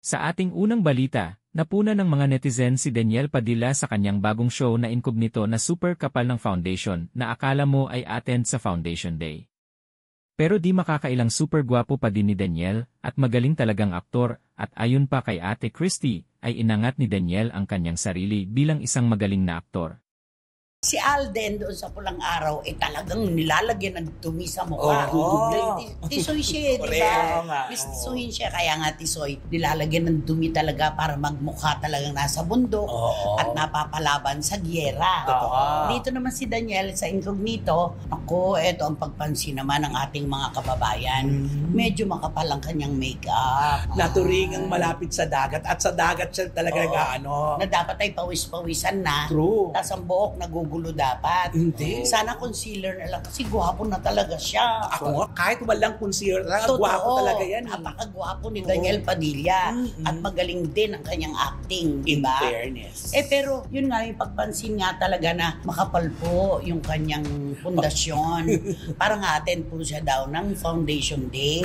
Sa ating unang balita, napuna ng mga netizen si Daniel Padilla sa kanyang bagong show na incognito na super kapal ng foundation na akala mo ay attend sa Foundation Day. Pero di makakailang super gwapo pa din ni Daniel at magaling talagang aktor at ayon pa kay Ate Christy ay inangat ni Daniel ang kanyang sarili bilang isang magaling na aktor. Si Alden doon sa Pulang Araw, talagang nilalagyan ng dumi sa mukha. Tisoy siya, di ba? Tisuhin siya, kaya nga tisoy. Nilalagyan ng dumi talaga para magmukha talagang nasa bundok at napapalaban sa gyera. Dito naman si Daniel sa incognito, eto ang pagpansin naman ng ating mga kababayan. Medyo makapal ang kanyang make-up. Naturing ang malapit sa dagat at sa dagat siya talaga na dapat ay pawis-pawisan na. True. Tas ang buhok nagugulo dapat. Hindi. Sana concealer na lang kasi gwapo na talaga siya. Ako nga, kahit walang concealer, gwapo talaga yan. Napakagwapo ni Daniel Padilla at magaling din ang kanyang acting, di ba? In fairness. Pero yun nga yung pagpansin nga talaga na makapal po yung kanyang pundasyon. Parang attend po siya daw ng Foundation Day.